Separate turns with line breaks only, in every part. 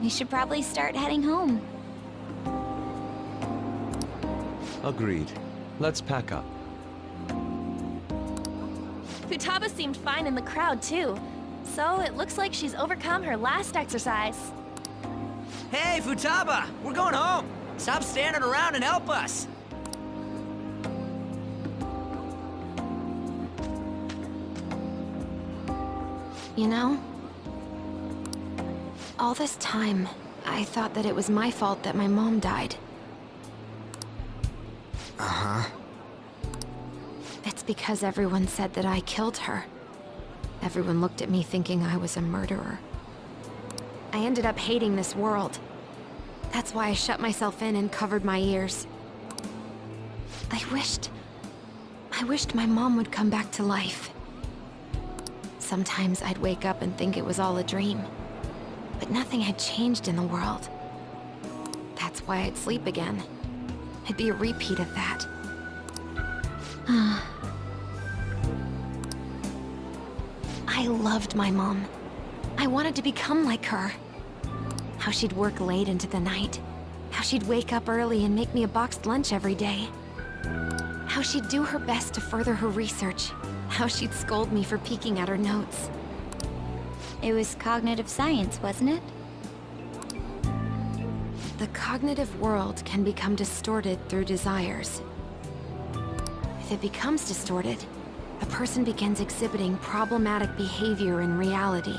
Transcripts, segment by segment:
We should probably start heading home.
Agreed. Let's pack up.
Futaba seemed fine in the crowd, too. So it looks like she's overcome her last exercise.
Hey, Futaba! We're going home! Stop standing around and help us!
You know, all this time, I thought that it was my fault that my mom died.
Uh-huh.
It's because everyone said that I killed her. Everyone looked at me thinking I was a murderer. I ended up hating this world. That's why I shut myself in and covered my ears. I wished my mom would come back to life. Sometimes I'd wake up and think it was all a dream. But nothing had changed in the world. That's why I'd sleep again. It'd be a repeat of that. I loved my mom. I wanted to become like her. How she'd work late into the night. How she'd wake up early and make me a boxed lunch every day. How she'd do her best to further her research. How she'd scold me for peeking at her notes.
It was cognitive science, wasn't it?
The cognitive world can become distorted through desires. If it becomes distorted, a person begins exhibiting problematic behavior in reality.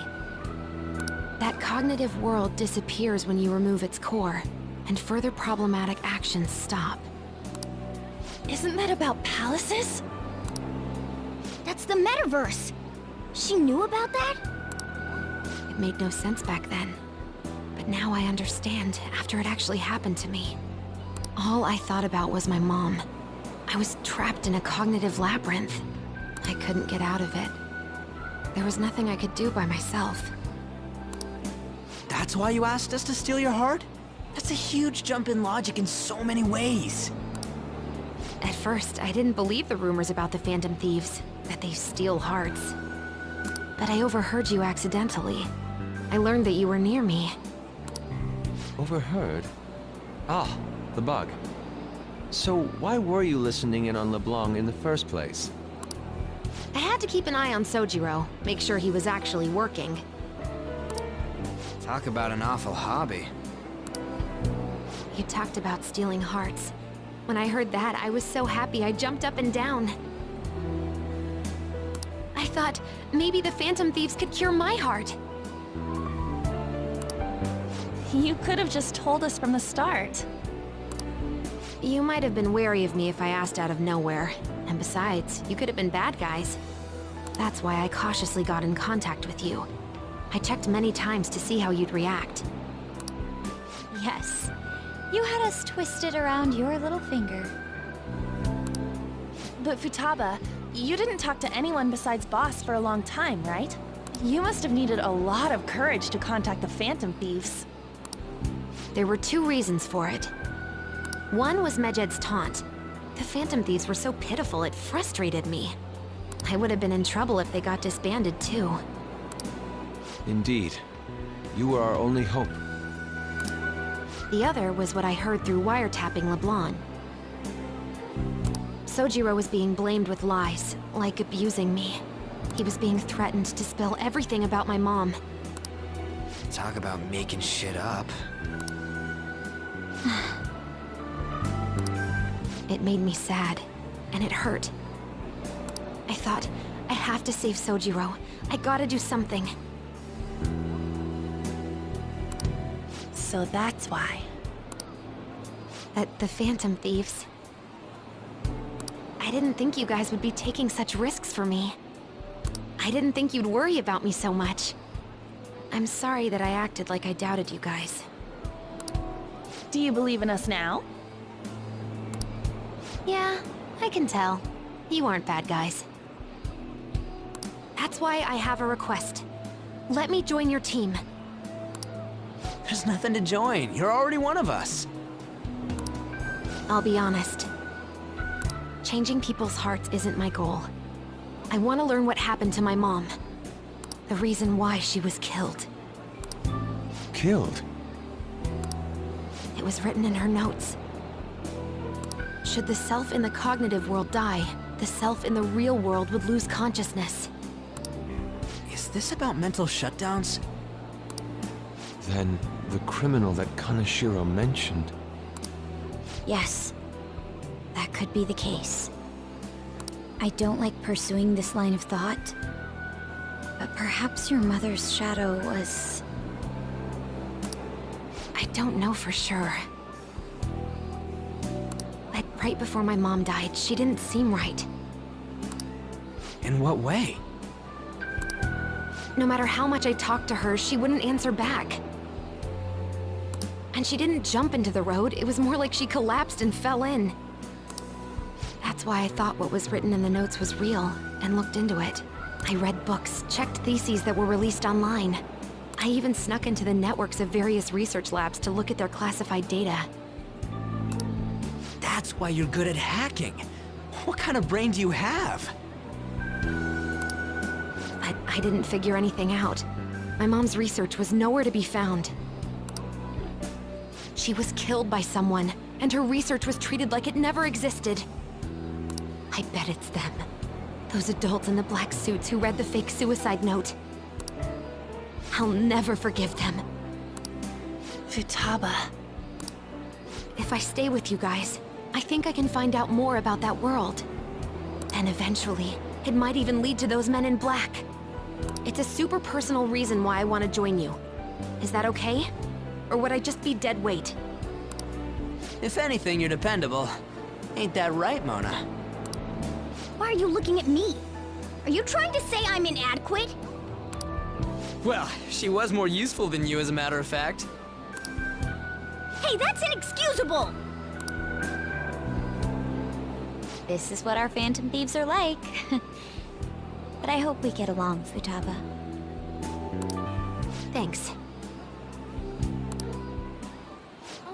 That cognitive world disappears when you remove its core, and further problematic actions stop.
Isn't that about palaces?
That's the metaverse! She knew about that?
It made no sense back then. But now I understand, after it actually happened to me. All I thought about was my mom. I was trapped in a cognitive labyrinth. I couldn't get out of it. There was nothing I could do by myself.
That's why you asked us to steal your heart? That's a huge jump in logic in so many ways.
At first, I didn't believe the rumors about the Phantom Thieves, that they steal hearts. But I overheard you accidentally. I learned that you were near me.
Overheard? Ah, the bug. So why were you listening in on LeBlanc in the first place?
I had to keep an eye on Sojiro, make sure he was actually working.
Talk about an awful hobby.
You talked about stealing hearts. When I heard that, I was so happy I jumped up and down. I thought maybe the Phantom Thieves could cure my heart.
You could have just told us from the start.
You might have been wary of me if I asked out of nowhere. And besides, you could have been bad guys. That's why I cautiously got in contact with you. I checked many times to see how you'd react.
Yes. You had us twisted around your little finger.
But Futaba, you didn't talk to anyone besides Boss for a long time, right? You must have needed a lot of courage to contact the Phantom Thieves.
There were two reasons for it. One was Medjed's taunt. The Phantom Thieves were so pitiful it frustrated me. I would have been in trouble if they got disbanded too.
Indeed. You were our only hope.
The other was what I heard through wiretapping LeBlanc. Sojiro was being blamed with lies, like abusing me. He was being threatened to spill everything about my mom.
Talk about making shit up.
It made me sad, and it hurt. I thought, I have to save Sojiro. I gotta do something.
So that's why.
At the Phantom Thieves. I didn't think you guys would be taking such risks for me. I didn't think you'd worry about me so much. I'm sorry that I acted like I doubted you guys.
Do you believe in us now?
Yeah, I can tell. You aren't bad guys. That's why I have a request. Let me join your team.
There's nothing to join. You're already one of us.
I'll be honest. Changing people's hearts isn't my goal. I want to learn what happened to my mom. The reason why she was killed.
Killed?
It was written in her notes. Should the self in the cognitive world die, the self in the real world would lose consciousness.
Is this about mental shutdowns?
Then, the criminal that Kaneshiro mentioned.
Yes, that could be the case. I don't like pursuing this line of thought, but perhaps your mother's shadow was...
I don't know for sure. But right before my mom died, she didn't seem right.
In what way?
No matter how much I talked to her, she wouldn't answer back. And she didn't jump into the road, it was more like she collapsed and fell in. That's why I thought what was written in the notes was real, and looked into it. I read books, checked theses that were released online. I even snuck into the networks of various research labs to look at their classified data.
That's why you're good at hacking. What kind of brain do you have?
But I didn't figure anything out. My mom's research was nowhere to be found. She was killed by someone, and her research was treated like it never existed. I bet it's them. Those adults in the black suits who read the fake suicide note. I'll never forgive them.
Futaba.
If I stay with you guys, I think I can find out more about that world. And eventually, it might even lead to those men in black. It's a super personal reason why I want to join you. Is that okay? Or would I just be dead weight?
If anything, you're dependable. Ain't that right, Mona?
Why are you looking at me? Are you trying to say I'm inadequate?
Well, she was more useful than you, as a matter of fact.
Hey, that's inexcusable! This is what our Phantom Thieves are like. But I hope we get along, Futaba.
Thanks.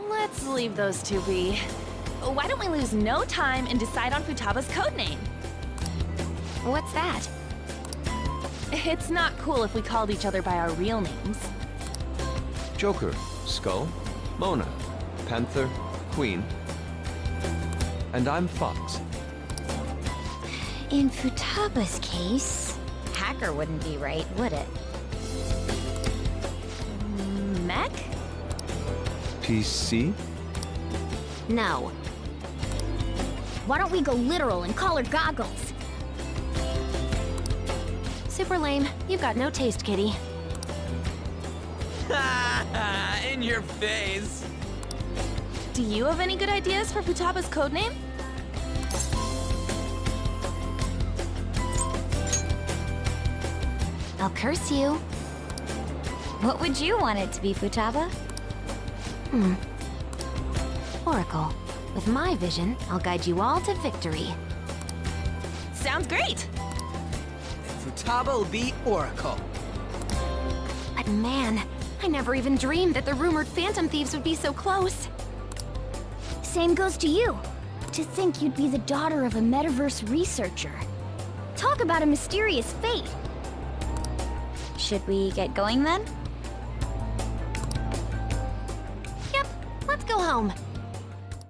Let's leave those two be. Why don't we lose no time and decide on Futaba's codename?
What's that?
It's not cool if we called each other by our real names.
Joker, Skull, Mona, Panther, Queen. And I'm Fox.
In Futaba's case, Hacker wouldn't be right, would it?
Mech?
PC?
No.
Why don't we go literal and call her Goggles?
Super lame. You've got no taste, kitty.
In your face.
Do you have any good ideas for Futaba's codename?
I'll curse you. What would you want it to be, Futaba?
Oracle. With my vision, I'll guide you all to victory.
Sounds great!
Futaba will be Oracle.
But man, I never even dreamed that the rumored Phantom Thieves would be so close.
Same goes to you. To think you'd be the daughter of a metaverse researcher. Talk about a mysterious fate. Should we get going then?
Yep, let's go home.